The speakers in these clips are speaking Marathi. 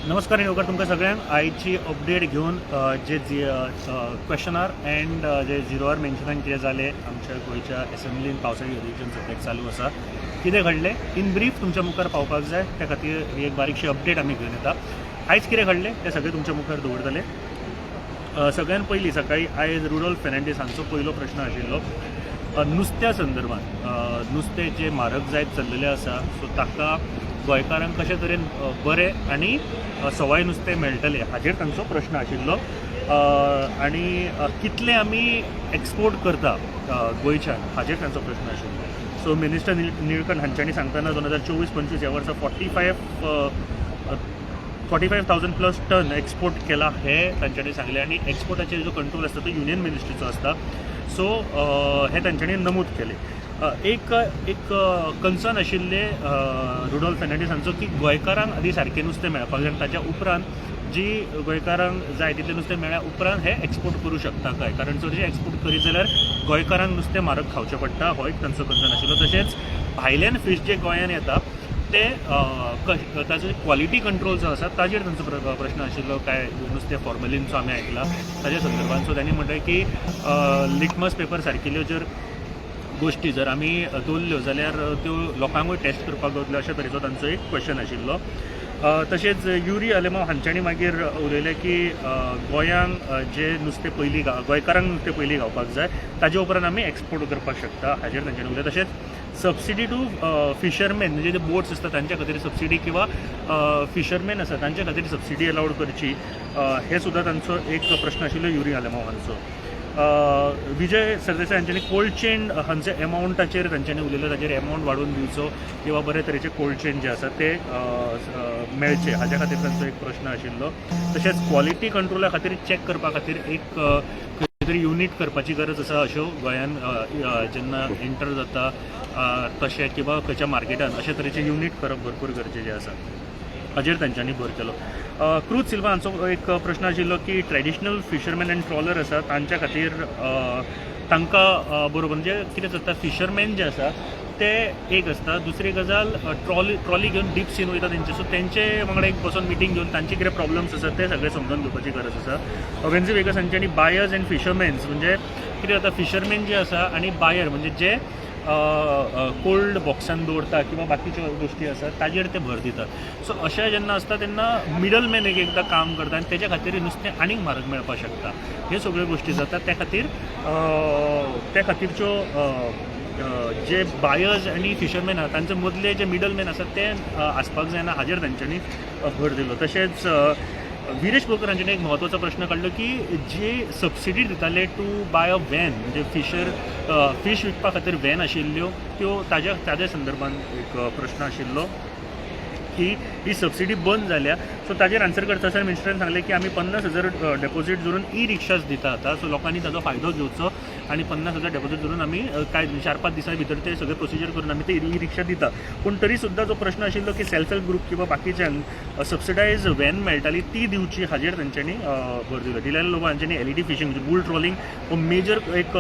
नमस्कार आणि तुमकां सगळ्यांक आयची अपडेट घेऊन जे क्वेश्चनार एंड जे झिरोवर मेन्शनान कितें जालें आमच्या गोंयच्या एसेंब्लीन पावसाळी अधिवेशन सद्याक चालू आसा कितें घडलें इन ब्रीफ तुमच्या मुखार पावपाक जाय त्या खातीर ही एक बारीकशी अपडेट आमी घेवन येता. आयज कितें घडलें तें सगळें तुमच्या मुखार दवरतले. सगळ्यान पयलीं सकाळी आयज रुडोल्फ फेर्नांडीस हांचो पयलो प्रश्न आशिल्लो नुस्त्या संदर्भात. नुस्तें जें म्हारग जायत चल्लेलें आसा सो ताका गोंयकारांक कशे तरेन बरें आनी सवाय नुस्तें मेळटलें हाचेर तांचो प्रश्न आशिल्लो. आनी कितले आमी एक्सपोर्ट करता गोंयच्यान हाचेर तांचो प्रश्न आशिल्लो. सो मिनिस्टर निळकंठ हांच्यांनी सांगतना 2024-25 ह्या वर्सा 45,000 प्लस टन एक्सपोर्ट केला हे तांच्यांनी सांगलें. आनी एक्सपोर्टाचेर जो कंट्रोल आसता तो युनियन मिनिस्ट्रीचो आसता. सो हे तांच्यांनी नमूद केलें. एक कन्सर्न आशिल्ले रुडोल्फ फेर्नांडीस हांचो की गोंयकारांक आदी सारकें नुस्तें मेळपाक जाय. ताच्या उपरांत जी गोंयकारांक जाय तितलें नुस्तें मेळ्ळ्या उपरांत हे एक्सपोर्ट करूं शकता काय, कारण चडशें एक्सपोर्ट करीत जाल्यार गोंयकारांक नुस्तें म्हारग खावचें पडटा हो एक तांचो कन्सर्न आशिल्लो. तशेंच भायल्यान फीश जे गोंयांत येता ते ताचो क्वॉलिटी कंट्रोल जो आसा ताजेर तांचो प्रश्न आशिल्लो. काय नुस्तें फॉर्मेलिनचो आमी आयकला ताच्या संदर्भात. सो तांणी म्हणलें की लिटमस पेपर सारकिल्ल्यो जर गोष्टी जर आमी दवरल्यो जाल्यार त्यो लोकांकूय टेस्ट करपाक गावतल्यो अशा तरेचो तांचो एक क्वेश्चन आशिल्लो. तशेंच युरी आलेमांव हांच्यांनी मागीर उलयलें की गोंयांक जे नुस्तें पयलीं गोंयकारांक नुस्तें पयलीं गावपाक जाय ताजे उपरांत आमी एक्सपोर्ट करपाक शकता हाचेर तांच्यांनी उलयलें. तशेंच सबसिडी टू फिशरमॅन म्हणजे जे बोट्स आसता तांच्या खातीर सबसिडी किंवा फिशरमॅन आसा तांच्या खातीर सबसिडी अलावड करची हे सुद्दां तांचो एक प्रश्न आशिल्लो युरी आलेमांव हांचो. विजय सरदेसाय हांच्यांनी कोल्ड चेन हांचे एमावंटाचेर तांच्यांनी उलयलें. ताचेर एमावंट वाडोवन दिवचो किंवा बरे तरेचे कोल्ड चेन जे आसा ते मेळचे हाच्या खातीर तांचो एक प्रश्न आशिल्लो. तशेंच क्वॉलिटी कंट्रोला खातीर चॅक करपा खातीर एक खंय तरी युनीट करपाची गरज आसा अश्यो गोंयान जेन्ना एंटर जाता तशें किंवा खंयच्या मार्केटान अशे तरेचे युनीट करप भरपूर गरजेचें आसा हाचेर तांच्यांनी भर केलो. क्रूज सिल्वा हांचो एक प्रश्न आशिल्लो की ट्रेडिशनल फिशरमॅन एंड ट्रॉलर आसा तांच्या खातीर तांकां बरोबर म्हणजे कितें जाता फिशरमॅन जे आसा ते एक आसता. दुसरी गजाल ट्रॉली घेवन डीप सीन वयता तेंचे. सो तेंचे वांगडा एक बसून मिटींग घेवन तांचे कितें प्रॉब्लम्स आसा ते सगळे समजून घेवपाची गरज आसा. वेन्झी वेगस हांच्यांनी बायर्स एंड फिशरमॅन्स म्हणजे कितें जाता फिशरमॅन जे आसा आनी बायर म्हणजे जे कोल्ड बॉक्सान दवरता किंवा बाकीच्यो गोष्टी आसात ताजेर ते भर दितात. सो अशें जेन्ना आसता तेन्ना मिडलमॅन एकदां काम करता आनी तेच्या खातीर नुस्तें आनीक म्हारग मेळपाक शकता. ह्यो सगळ्यो गोष्टी जातात त्या खातीरच्यो जे बायर्स आनी फिशरमॅन आसा तांचे मदले जे मिडलमॅन आसात ते आसपाक जायना हाजेर तांच्यांनी भर दिलो. तशेंच विरेश बोरकर हांच्यांनी एक म्हत्वाचो प्रश्न काडलो की जे सबसिडी दिताले टू बाय अ वॅन म्हणजे फीश विकपा खातीर वॅन आशिल्ल्यो त्यो ताज्या संदर्भात एक प्रश्न आशिल्लो की ही सबसिडी बंद जाल्या. सो ताजेर आन्सर करता आसतना मिनिस्टरान सांगलें की आमी 50,000 डेपॉझीट धरून ई रिक्षास दिता आतां. सो लोकांनी ताजो फायदो घेवचो आनी 50,000 डेपॉझीट धरून आमी काय 4-5 दिसां भितर ते सगळे प्रोसिजर करून आमी ते ई रिक्षा दिता. पूण तरी सुद्दां जो प्रश्न आशिल्लो की सेल्फ हेल्प ग्रूप किंवा बाकीच्यांक सबसिडायज वॅन मेळटाली ती दिवची हाजेर तांच्यांनी भर दिलो. दिलेल्या लोक हांच्यांनी एलईडी फिशींग म्हणजे बुल ट्रॉलिंग हो मेजर एक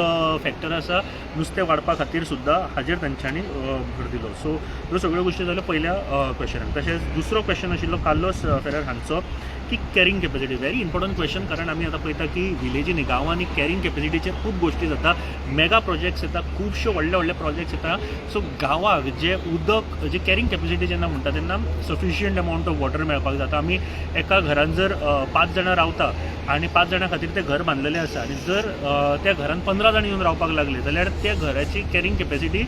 फॅक्टर आसा नुस्तें वाडपा खातीर सुद्दां हाजेर तांच्यांनी भर दिलो. सो ह्यो सगळ्यो गोश्टी जाल्यो पयल्या क्वेश्चनाक. तशेंच दुसरो क्वेश्चन आशिल्लो कार्लोस फेरर हांचो की carrying capacity. Very important question कारण आमी आतां पळयता की विलेजींनी गांवांनी कॅरींग कॅपेसिटीचेर खूब गोश्टी जाता. मेगा प्रोजेक्ट्स येता, खुबश्यो व्हडले प्रोजेक्ट्स येता. सो गांवाक जे उदक जे कॅरींग कॅपेसिटी जेन्ना म्हणटा तेन्ना सफिशियंट अमावंट ऑफ वॉटर मेळपाक जाता. आमी एका घरान जर 5 जाणां रावता आनी 5 जाणां खातीर तें घर बांदलेलें आसा आनी जर त्या घरान 15 जाण येवन रावपाक लागले जाल्यार त्या घराची कॅरींग कॅपेसिटी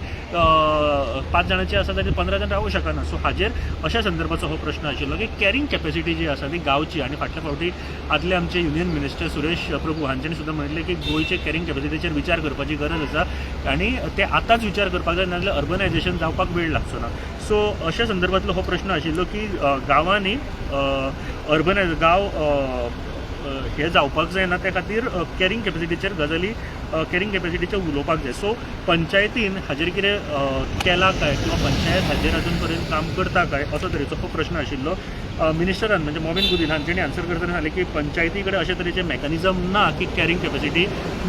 5 जाणांची आसा ताजेर 15 जाण रावूं शकना. सो हाजेर अशा संदर्भाचो हो प्रश्न आशिल्लो की कॅरींग कॅपेसिटी जी आसा ती गांवची. आनी फाटल्या फावटी आदले आमचे युनियन मिनिस्टर सुरेश प्रभू हांच्यांनी सुद्दां म्हणलें की गोंयचे कॅरींग कॅपेसिटीचेर विचार करपाची गरज आसा आनी ते आतांच विचार करपाक जाय नाजाल्यार अर्बनायझेशन जावपाक वेळ लागचो ना. सो अशा संदर्भांतलो हो प्रश्न आशिल्लो की गांवांनी गांव हे जावपाक जायना त्या खातीर कॅरींग कॅपेसिटीचेर गजाली कॅरींग कॅपेसिटीचेर उलोवपाक जाय. सो पंचायतीन हाजेर कितें केलां काय किंवा पंचायत हाजेर अजून पर्यंत काम करता काय असो तरेचो हो प्रश्न आशिल्लो. मिनिस्टरान म्हणजे मॉविन गुदिन हांच्यांनी आन्सर करतना सांगलें की पंचायती कडेन अशे तरेचे मेकॅनिझम ना की कॅरींग कॅपेसिटी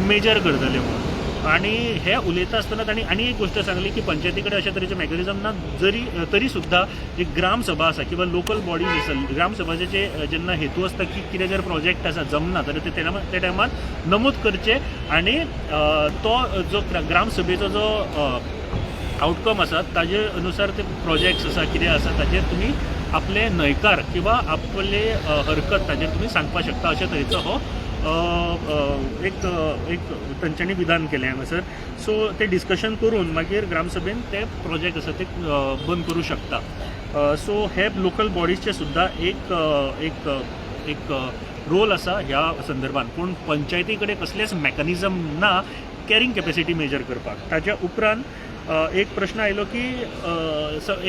मेजर करतले म्हणून. आणि हे उलयता आसतना तांणी आनी एक गोष्ट सांगली की पंचायती कडेन अशा तरेचे मेकॅनिझम ना तरी सुद्धा जी ग्रामसभा आसा किंवा लोकल बॉडीज आसा ग्रामसभाचे जेन्ना हेतू आसता की कितें जर प्रोजेक्ट आसा जमना जाल्यार ते टायमार नमूद करचे आणि तो जो ग्रामसभेचो जो आउटकम आसा ताजे अनुसार ते प्रोजेक्ट्स आसा कितें आसा ताजेर तुमी आपले न्हयकार किंवा आपले हरकत ताजेर तुमी सांगपाक शकता अशा तरेचो हो एक तांच्यांनी विधान केलें हांगासर. सो ते डिस्कशन करून मागीर ग्रामसभेन ते प्रोजेक्ट आसा ते बंद करूं शकता. सो हे लोकल बॉडीजचे सुद्दां एक रोल आसा ह्या संदर्भात. पूण पंचायती कडेन कसलेच मेकॅनिझम ना कॅरिंग कॅपेसिटी मेजर करपाक. ताच्या उपरांत एक प्रश्न आयलो की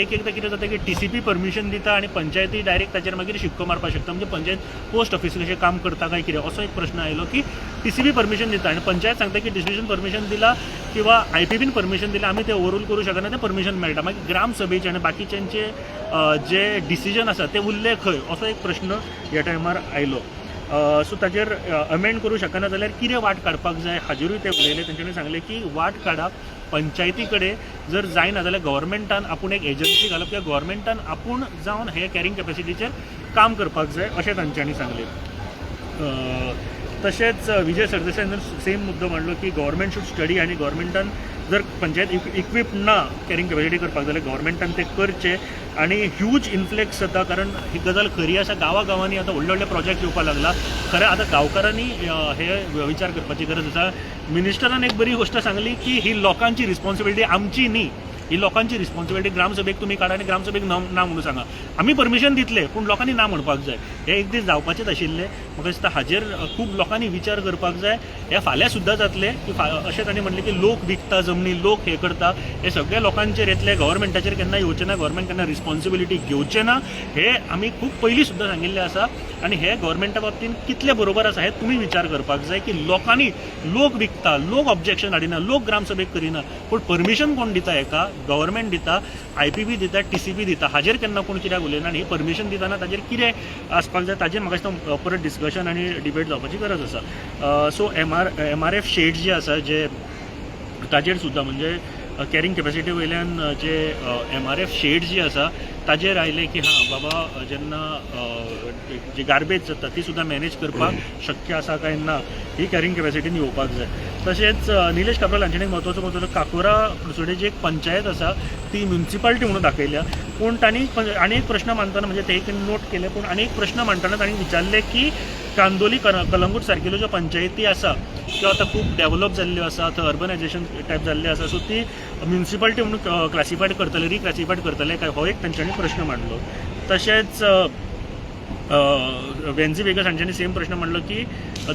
एकदां कितें जाता की TCP परमिशन दिता आनी पंचायती डायरेक्ट ताचेर मागीर शिक्को मारपाक शकता. म्हणजे पंचायत पोस्ट ऑफिस कशें काम करता काय कितें असो एक प्रश्न आयलो की TCP परमिशन दिता आनी पंचायत सांगता की डिस्ट्रिब्युशन परमिशन दिला किंवा IPBन परमिशन दिला आमी ते ओवररूल करूं शकना ते परमिशन मेळटा. मागीर ग्रामसभेचे आनी बाकीच्यांचे जे डिसिजन आसा ते उरले खंय असो एक प्रश्न ह्या टायमार आयलो. सो ताजेर अमेंड करूं शकना जाल्यार कितें वाट काडपाक जाय हाजेरूय ते उलयले. तेंच्यांनी सांगलें की वाट काडप पंचायती कडेन जर जायना जाल्यार गव्हर्मेंटान आपूण एक एजन्सी घालप किंवा गव्हर्मेंटान आपूण जावन हे कॅरिंग कॅपेसिटीचेर काम करपाक जाय अशें तांच्यांनी सांगलें. तशेंच विजय सरदेसायान सेम मुद्दो मांडलो की गव्हर्मेंट शूड स्टडी आनी गव्हर्मेंटान जर पंचायत इक्विप ना कॅरिंग कॅपेसिटी करपाक जाल्यार गव्हर्मेंटान ते करचे. आनी ह्यूज इन्फ्लेक्स जाता कारण ही गजाल खरी आसा. गांवांनी आतां व्हडले व्हडले प्रोजेक्ट येवपाक लागला. खरें आतां गांवकारांनी हे विचार करपाची गरज आसा. मिनिस्टरान एक बरी गोष्ट सांगली की ही लोकांची रिस्पॉन्सिबिलिटी आमची न्ही. ही लोकांची रिस्पॉन्सिबिलिटी. ग्रामसभेक तुमी काडा आनी ग्रामसभेक ना म्हणून सांगा. आमी परमिशन दितले पूण लोकांनी ना म्हणपाक जाय. हे एक दीस जावपाचेच आशिल्ले. म्हाका दिसता हाजेर खूब लोकांनी विचार करपाक जाय. हे फाल्यां सुद्दां जातले की अशें तांणी म्हणलें की लोक विकता जमनी लोक हे करता हे सगळ्या लोकांचेर येतले. गव्हर्मेंटाचेर केन्ना येवचें ना. गव्हर्मेंट केन्ना रिस्पॉन्सिबिलिटी घेवचें ना हे आमी खूब पयलीं सुद्दां सांगिल्लें आसा. आनी हे गव्हर्मेंटा बाबतीन कितलें बरोबर आसा हे तुमी विचार करपाक जाय की लोकांनी लोक विकता लोक ऑब्जेक्शन हाडिना लोक ग्रामसभेक करिना पूण परमिशन कोण दिता हेका गव्हर्मेंट दिता IPB दिता TCP दिता. हाजेर केन्ना कोण कित्याक उलयना आनी परमिशन दितना ताजेर कितें आसपाक जाय ताजेर म्हाका दिसता परत डिस्कशन आनी डिबेट जावपाची गरज आसा. सो MRF शेड्स जे आसा जे ताजेर सुद्दां म्हणजे कॅरिंग कॅपेसिटी वयल्यान जे MRF शेड्स जी आसा ताजेर आयले की हां बाबा जेन्ना जी गार्बेज जाता ती सुद्दां मॅनेज करपाक शक्य आसा काय ना ही कॅरिंग कॅपेसिटीन येवपाक जाय. तशेंच निलेश काब्राल हांच्यानी एक म्हत्वाचो मुद्दो काकोरा कुडचडेची एक पंचायत आसा ती म्युनिसिपालिटी म्हणून दाखयल्या. पूण तांणी आनी एक प्रश्न मांडटना म्हणजे ते एक नोट केले पूण आनी एक प्रश्न मांडटना तांणी विचारले की कांदोली कलंगूट सारकेल्यो ज्यो पंचायती आसा त्यो आतां खूब डेव्हलप जाल्ल्यो आसा थंय अर्बनायझेशन टायप जाल्लें आसा. सो ती म्युनिसिपालिटी म्हणून क्लासिफायड करतले रिक्लासिफायड करतले काय हो एक तांच्यांनी प्रश्न मांडलो. तशेंच वेन्झी वेगस हांच्यांनी सेम प्रश्न मांडलो की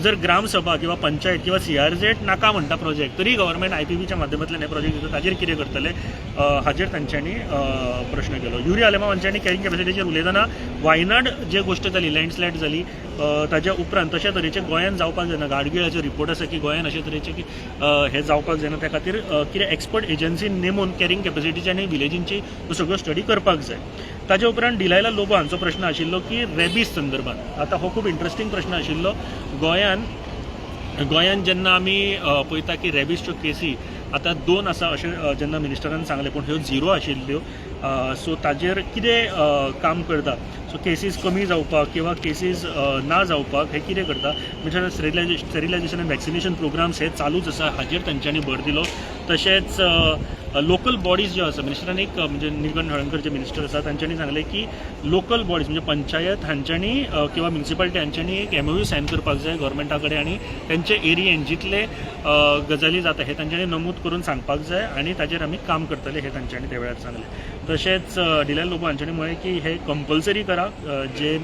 जर ग्रामसभा किंवा पंचायत किंवा CRZ नाका म्हणटा प्रोजेक्ट तरी गव्हर्मेंट IPBच्या माध्यमांतल्यान हे प्रोजेक्ट दिता ताजेर कितें करतले हाजेर तांच्यांनी प्रश्न केलो. युरी आलेमा हांच्यांनी कॅरिंग कॅपेसिटीचेर उलयतना वायनाड जे गोश्ट जाली लँडस्लायड जाली ताच्या उपरांत तशा तरेचे गोंयान जावपाक जायना. गाडगिळाचो रिपोर्ट आसा की गोंयान अशे तरेचे की हे जावपाक जायना. त्या खातीर कितें एक्सपर्ट एजन्सी नेमून कॅरिंग कॅपेसिटीची आनी विलेजींची सगळ्यो स्टडी करपाक जाय. ताच्या उपरांत डिलायला लोबो हांचो प्रश्न आशिल्लो की रेबीज संदर्भात. आतां हो खूब इंट्रस्टींग प्रश्न आशिल्लो. गोंयान जेन्ना आमी पळयता की रेबीजच्यो केसी आतां 2 आसा अशें जेन्ना मिनिस्टरान सांगलें पूण ह्यो 0 आशिल्ल्यो. सो ताजेर कितें काम करता. सो केसीस कमी जावपाक किंवा केसीस ना जावपाक हे कितें करता म्हणजे स्टेरिलायझेशन आनी वॅक्सिनेशन प्रोग्राम्स हे चालूच आसा हाजेर तांच्यांनी भर दिलो. तशेंच लोकल बॉडीज ज्यो आसा मिनिस्टरान एक म्हणजे निलकंठ हळर्णकर जे मिनिस्टर आसा तांच्यांनी सांगलें की लोकल बॉडीज म्हणजे पंचायत हांच्यांनी किंवा म्युनिसिपालिटी हांच्यांनी एक MOU सायन करपाक जाय गव्हर्मेंटा कडेन आनी तेंचे एरियेन जितले गजाली जाता हे तांच्यांनी नमूद करून सांगपाक जाय आनी ताजेर आमी काम करतले हे तांच्यांनी त्या वेळार सांगलें. तशेंच डिलायल लोबो हांच्यांनी म्हळें की हे कंपल्सरी करा जे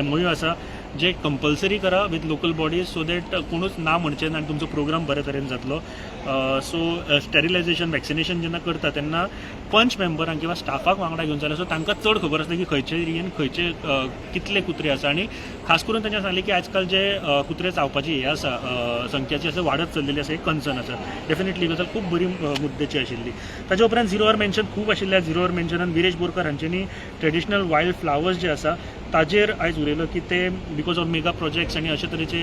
MOU आसा जे कंपल्सरी करा with local bodies so that कोणूच ना म्हणचें ना आनी तुमचो प्रोग्राम बरे तरेन जातलो. सो स्टेरिलायझेशन वॅक्सिनेशन जेन्ना करता तेन्ना पंच मेंबरांक किंवा स्टाफाक वांगडा घेवन जाल्यार सो तांकां चड खबर आसता की खंयचे एरियेन खंयचे कितले कुत्रे आसा. आनी खास करून तांच्यान सांगलें की आजकाल जे कुत्रे चावपाची हे आसा संख्याची आसा वाडत चल्लेली आसा एक कन्सर्न आसा. डेफिनेटली गजाल खूब बरी मुद्द्याची आशिल्ली. ताच्या उपरांत 0 वर मेन्शन खूब आशिल्ल्या. 0 वर मेन्शनान विरेश बोरकार हांच्यांनी ट्रेडिशनल वायल्ड फ्लावर्स जे आसा ताजेर आयज उलयलो की ते बिकॉज ऑफ मेगा प्रोजेक्ट्स आनी अशे तरेचे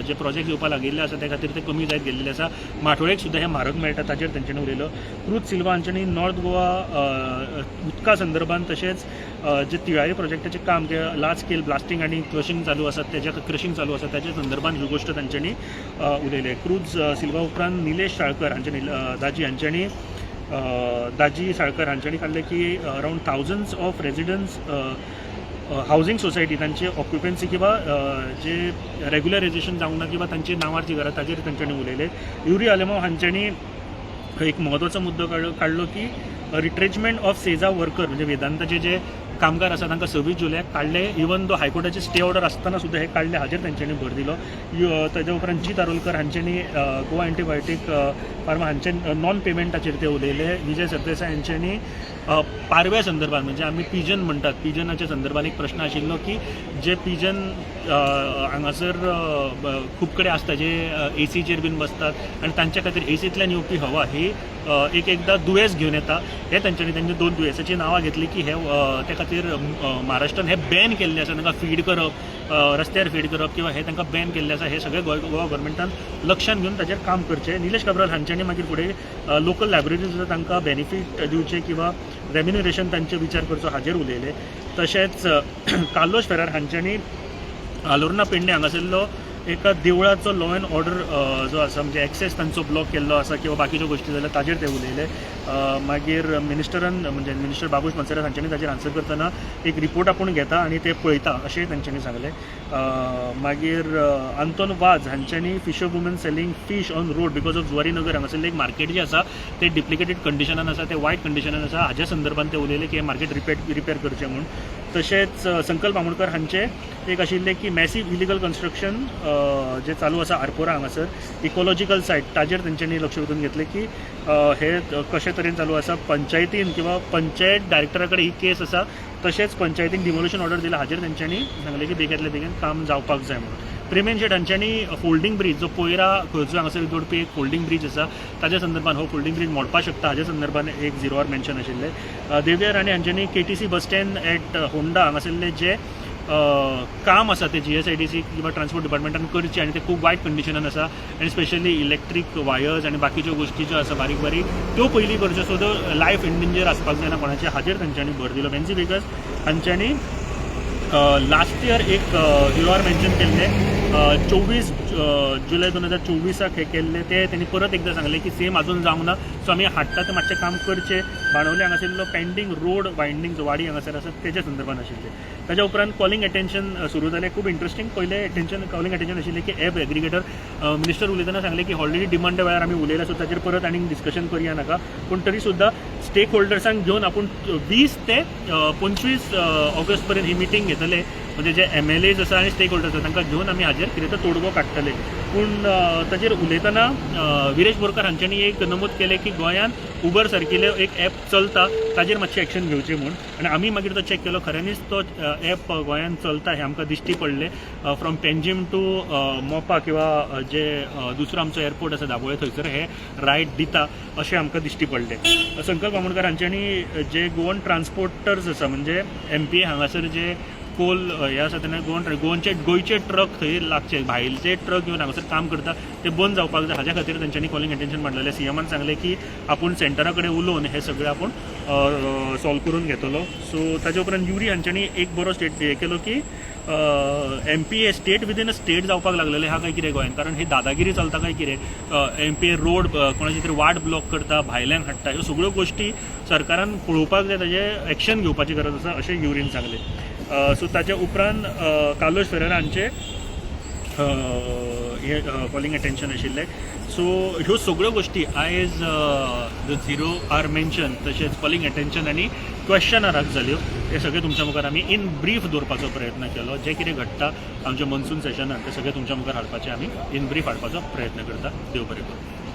जे प्रोजेक्ट येवपा लागिल्ले आसा त्या खातीर ते कमी जायत गेल्लेले आसा. माठोळेक सुद्दां हे म्हारग मेळटा ताजेर तेंच्यांनी उलयलो. क्रूज सिल्वा हांच्यांनी नॉर्थ गोवा उदका संदर्भात तशेंच जे तिळारी प्रोजेक्टाचें काम जे लार्ज स्केल ब्लास्टिंग आनी क्रशिंग चालू आसा क्रशिंग चालू आसा त्याच्या संदर्भात ही गोष्ट तांच्यांनी उलयले. क्रूज सिल्वा उपरांत निलेश साळकर हांच्यांनी दाजी साळकर हांच्यांनी काडले की around thousands of रेजिडंट्स housing society तांचे ऑक्युपन्सी किंवा जे रेग्युलरायझेशन जावंक ना किंवा तांचे नांवार जी घरां ताजेर तांच्यांनी उलयले. युरी आलेमांव हांच्यांनी एक महत्वाचो मुद्दो काडलो की रिट्रेचमेंट ऑफ सेजा वर्कर म्हणजे वेदांताचे जे कामगार आसा तांकां 26 जुलयाक काडले. इवन दो हायकोर्टाचे स्टे ऑर्डर आसतना सुद्दां हे काडले हाजेर तांच्यांनी भर दिलो. ताजे उपरांत जी दारोलकर हांच्यांनी गोवा एंटीबायोटीक फार्मा हांचे नॉन पेमेंटाचेर ते उलयले. विजय सरदेसाय हांच्यांनी पारव्या संदर्भात म्हणजे आमी पिजन म्हणटात पिजनाच्या संदर्भात एक प्रश्न आशिल्लो की जे पिजन हांगासर खूब कडेन आसता जे एसीचेर बीन बसतात आनी तांच्या खातीर एसींतल्यान येवपी हवा ही एकदां दुयेंस घेवन येता. हे तांच्यांनी 2 दुयेंसाची नांवां घेतली की हे त्या खातीर महाराष्ट्रान हे बॅन केल्ले आसा तांकां फीड करप रस्त्यार फीड करप किंवा हे तांकां बॅन केल्ले आसा. हे सगळे गोवा गव्हर्मेंटान लक्षांत घेवन ताचेर काम करचें. निलेश काब्राल हांच्यांनी मागीर फुडें लोकल लायब्ररीज तांकां बेनिफीट दिवचे किंवा रेम्युनरेशन तांचे विचार करचो हाजेर उलयले. तशेंच कार्लोस फेरार हांच्यांनी आलोर्ना पेडणे हांगासरलो एका देवळाचो लॉ एंड ऑर्डर जो आसा म्हणजे एक्सेस तांचो ब्लॉक केल्लो आसा किंवा बाकीच्यो गोश्टी जाल्यार ताजेर ते उलयले. मागीर मिनिस्टर बाबूश मनसेरास हांच्यांनी ताजेर आन्सर करतना एक रिपोर्ट आपूण घेता आनी ते पळयता अशेंय तांच्यांनी सांगलें. मागीर आंतोन वाज हांच्यांनी fisher woman selling fish on road because of Zuarinagar हांगासरलें एक मार्केट जें आसा ते डिप्लिकेटेड कंडिशनान आसा ते वायट कंडिशनान आसा हाज्या संदर्भात ते उलयले की हे मार्केट रिपेर करचें म्हूण. तशेंच संकल्प आमोणकर हांचे एक आशिल्लें की मॅसिव इलिगल कन्स्ट्रक्शन जे चालू आसा आरपोरा हांगासर इकॉलॉजिकल सायट ताजेर तेंच्यांनी लक्ष वेधून घेतलें की हे कशे तरेन चालू आसा. पंचायतीन किंवा पंचायत डायरेक्टरा कडेन ही केस आसा तशेंच पंचायतीन डिमोल्यूशन ऑर्डर दिला हाजेर तेंच्यांनी सांगलें की बेगींतल्या बेगीन काम जावपाक जाय म्हणून. प्रेमेन शेट हांच्यांनी फोल्डिंग ब्रीज जो पयरा खंयचो हांगासर जोडपी एक फोल्डिंग ब्रीज आसा ताज्या संदर्भात हो फोल्डिंग ब्रीज मोडपाक शकता हाज्या संदर्भात एक 0 मेन्शन आशिल्लें. देवया राणे हांच्यांनी KTC bus stand at Honda हांगासरलें जे काम आसा ते GSIDC किंवा ट्रान्सपोर्ट डिपार्टमेंटान करचें आनी ते खूब वायट कंडिशनान आसा आनी स्पेशली इलेक्ट्रीक वायर्स आनी बाकीच्यो गोश्टी ज्यो आसा बारीक त्यो पयलीं करच्यो सो त्यो लायफ इन डेंजर आसपाक जायना कोणाचे हाजेर तांच्यांनी भर दिलो. बेन्सी बेगस हांच्यांनी लास्ट इयर एक युआर मेन्शन केल्लें 24 जुलय 2024 हे केल्ले ते त्यांनी परत एकदा सांगले की सेम अजून जावंक ना सो आमी हाडटा ते मातशें काम करचें. बाणवले हांगासरलो पेंडींग रोड वायंडींग जो वाडी हांगासर आसा तेज्या संदर्भात आशिल्ले. ताज्या उपरांत कॉलिंग अटेन्शन सुरू जालें. खूब इंट्रस्टींग पयलें कॉलिंग अटेन्शन आशिल्लें की एप एग्रिगेटर मिनिस्टर उलयतना सांगले की ऑलरेडी डिमांड वेळार आमी उलयला सो ताजेर परत आनीक डिस्कशन करुया नाका पूण तरी सुद्दां स्टेक होल्डर्सांक घेवन आपूण 20 ते 25 ऑगस्ट पर्यंत ही मिटींग घेतले म्हणजे जे MLAs आसा आनी स्टेक होल्डर्स आसा तांकां घेवन आमी हाजेर कितें तर तोडगो काडटले. पूण ताजेर उलयतना विरेश बोरकार हांच्यांनी एक नमूद केलें की गोंयांत उबर सारकिल्लो एक ॲप चलता ताजेर मातशें एक्शन घेवचें म्हूण आनी आमी मागीर तो चॅक केलो खऱ्यांनीच तो ॲप गोंयांत चलता हें आमकां दिश्टी पडलें. फ्रॉम पेंजीम टू मोपा किंवा जे दुसरो आमचो एअरपोर्ट आसा दाबोळे थंयसर हे रायड दिता अशें आमकां दिश्टी पडलें. संकल्प आमोणकर हांच्यांनी जे गोवन ट्रान्सपोर्टर्स आसा म्हणजे MPA हांगासर जे कोल हे आसा तेन्ना गोंयचे ट्रक थंय लागचे भायले ट्रक घेवन हांगासर काम करता ते बंद जावपाक जाय हाज्या खातीर तांच्यांनी कॉलिंग अटेन्शन मांडलेलें. CMान सांगलें की आपूण सेंटरा कडेन उलोवन हे सगळें आपूण सॉल्व करून घेतलो. सो ताजे उपरांत युरी हांच्यांनी एक बरो हे केलो की MPA state within a state जावपाक लागलेले हा काय कितें गोंयांत कारण ही दादागिरी चलता काय कितें. MPA रोड कोणाची तरी वाट ब्लॉक करता भायल्यांक हाडटा ह्यो सगळ्यो गोश्टी सरकारान पळोवपाक जाय ताजें एक्शन घेवपाची गरज आसा अशें युरीन सांगलें. सो ताजे उपरांत कार्लोस फेरेरा हांचे हे कॉलिंग अटेन्शन आशिल्लें. सो ह्यो सगळ्यो गोश्टी आयज 0 आर मेन्शन तशेंच कॉलिंग अटेन्शन आनी क्वेश्चनराक जाल्यो हे सगळे तुमच्या मुखार आमी इन ब्रीफ दवरपाचो प्रयत्न केलो. जे कितें घडटा आमच्या मनसून सेशनान ते सगळे तुमच्या मुखार हाडपाचें आमी इन ब्रीफ हाडपाचो प्रयत्न करता. देव बरें करूं.